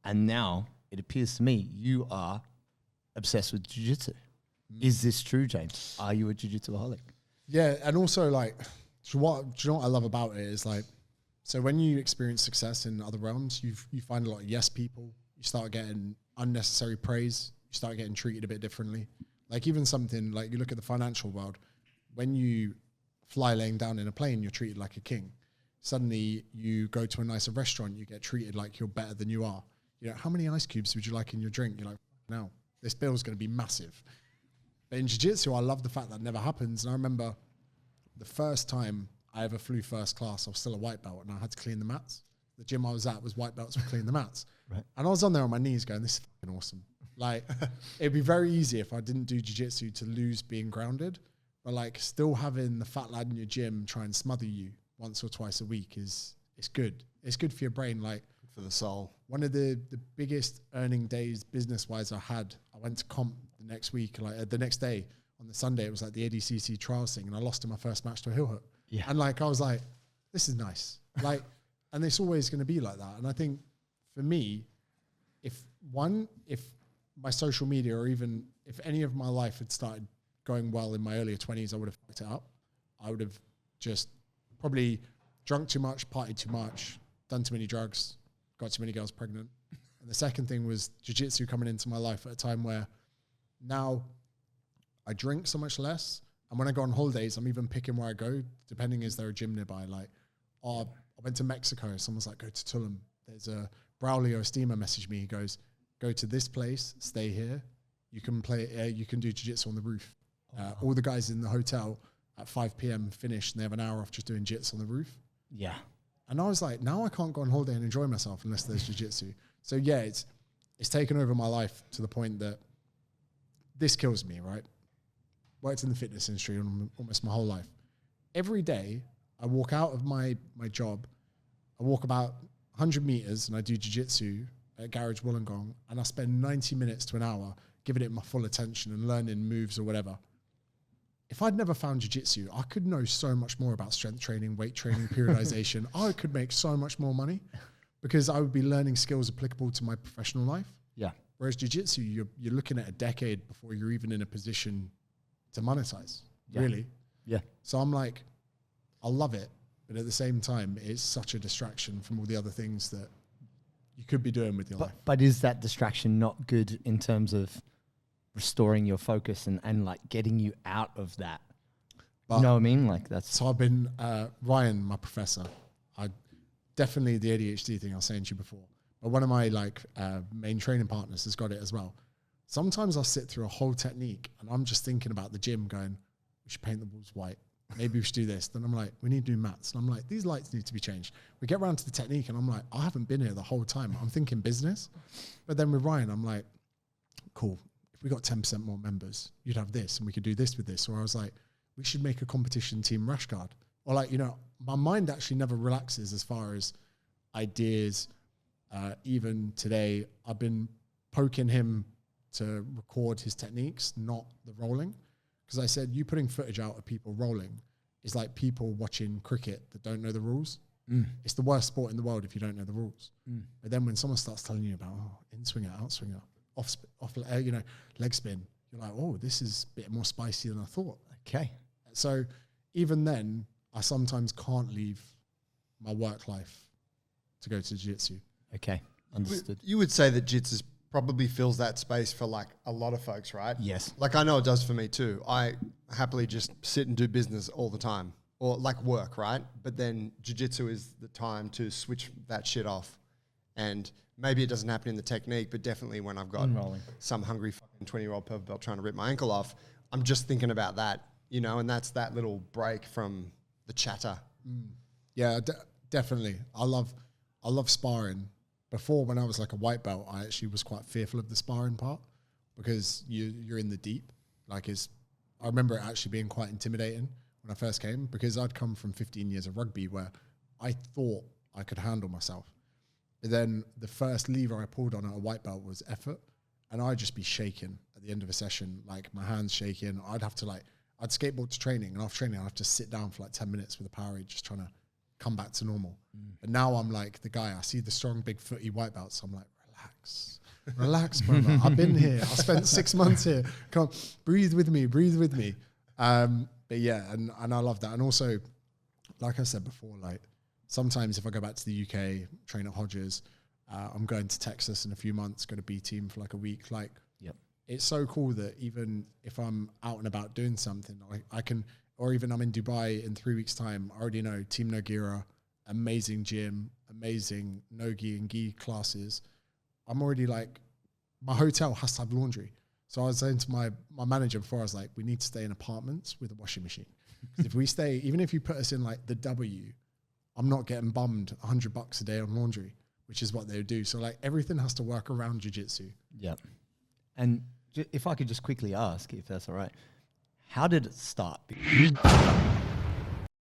And now it appears to me you are obsessed with jiu-jitsu. Is this true, James? Are you a jiu-jitsu-aholic? Yeah, and also like, do you know what I love about it is like, so when you experience success in other realms, you find a lot of yes people. You start getting unnecessary praise. You start getting treated a bit differently. Like even something like you look at the financial world, when you fly laying down in a plane, you're treated like a king. Suddenly you go to a nicer restaurant, you get treated like you're better than you are. You know, how many ice cubes would you like in your drink? You're like, no, this bill's going to be massive. But in jiu-jitsu, I love the fact that never happens. And I remember the first time I ever flew first class, I was still a white belt and I had to clean the mats. The gym I was at was white belts were cleaning the mats. Right. And I was on there on my knees going, this is fucking awesome. Like, it'd be very easy if I didn't do jiu-jitsu to lose being grounded. But like still having the fat lad in your gym try and smother you once or twice a week it's good. It's good for your brain. Like Good for the soul. one of the biggest earning days business-wise I had, I went to comp the next week, like the next day on the Sunday, it was like the ADCC trials thing, and I lost in my first match to a heel hook. Yeah. And like, I was like, this is nice. Like, and it's always going to be like that. And I think for me, if my social media or even if any of my life had started going well in my earlier 20s, I would have fucked it up. I would have just probably drunk too much, partied too much, done too many drugs, got too many girls pregnant. And the second thing was jiu-jitsu coming into my life at a time where now I drink so much less. And when I go on holidays, I'm even picking where I go, depending is there a gym nearby. Like, I went to Mexico. Someone's like, go to Tulum. There's a Braulio Estima messaged me. He goes, go to this place, stay here. You can you can do jiu-jitsu on the roof. All the guys in the hotel at 5 p.m. finish and they have an hour off just doing jiu-jitsu on the roof. Yeah. And I was like, now I can't go on holiday and enjoy myself unless there's jiu-jitsu. So yeah, it's taken over my life to the point that this kills me, right? Worked in the fitness industry almost my whole life. Every day I walk out of my job, I walk about 100 meters and I do jiu-jitsu at Garage Wollongong, and I spend 90 minutes to an hour giving it my full attention and learning moves or whatever. If I'd never found jiu-jitsu, I could know so much more about strength training, weight training, periodization. I could make so much more money because I would be learning skills applicable to my professional life. Yeah. Whereas jiu-jitsu, you're looking at a decade before you're even in a position to monetize, really. Yeah. So I'm like, I love it, but at the same time, it's such a distraction from all the other things that you could be doing with your life. But is that distraction not good in terms of restoring your focus and like getting you out of that? But you know what I mean? Like that's... So I've been, Ryan, my professor, definitely the ADHD thing I was saying to you before, but one of my main training partners has got it as well. Sometimes I'll sit through a whole technique and I'm just thinking about the gym going, we should paint the walls white. Maybe we should do this. Then I'm like, we need to do mats. And I'm like, these lights need to be changed. We get around to the technique and I'm like, I haven't been here the whole time. I'm thinking business. But then with Ryan, I'm like, cool. If we got 10% more members, you'd have this and we could do this with this. Or I was like, we should make a competition team rash guard. Or like, you know, my mind actually never relaxes as far as ideas. Even today, I've been poking him to record his techniques, not the rolling. Because I said, you putting footage out of people rolling is like people watching cricket that don't know the rules. It's the worst sport in the world if you don't know the rules. But then when someone starts telling you about, in swinger, out swinger, off leg spin, you're like, oh, this is a bit more spicy than I thought. Okay. So even then, I sometimes can't leave my work life to go to jiu-jitsu. Okay. Understood. You would say that jiu-jitsu probably fills that space for like a lot of folks, right? Yes. Like I know it does for me too. I happily just sit and do business all the time or like work, right? But then jiu-jitsu is the time to switch that shit off. And maybe it doesn't happen in the technique, but definitely when I've got some hungry fucking 20-year-old purple belt trying to rip my ankle off, I'm just thinking about that, you know, and that's that little break from the chatter. Yeah, definitely. I love sparring. Before, when I was like a white belt, I actually was quite fearful of the sparring part because you're in the deep. I remember it actually being quite intimidating when I first came because I'd come from 15 years of rugby where I thought I could handle myself. But then the first lever I pulled on at a white belt was effort, and I'd just be shaking at the end of a session, like my hands shaking. I'd skateboard to training, and after training I'd have to sit down for like 10 minutes with a Powerade just trying to come back to normal. But now I'm like the guy, I see the strong, big footy white belts. I'm like, relax, brother. I've been here. I spent 6 months here. Come on, breathe with me. But yeah, and I love that. And also, like I said before, like sometimes if I go back to the UK, train at Hodges, I'm going to Texas in a few months, go to B team for like a week. Like, it's so cool that even if I'm out and about doing something, I can, or even I'm in Dubai in 3 weeks' time, I already know Team Nogira, amazing gym, amazing no-gi and gi classes. I'm already like, my hotel has to have laundry. So I was saying to my manager before, I was like, we need to stay in apartments with a washing machine. If we stay, even if you put us in like the W, I'm not getting bummed $100 a day on laundry, which is what they would do. So like everything has to work around jiu-jitsu. Yeah. And if I could just quickly ask, if that's all right, how did it start?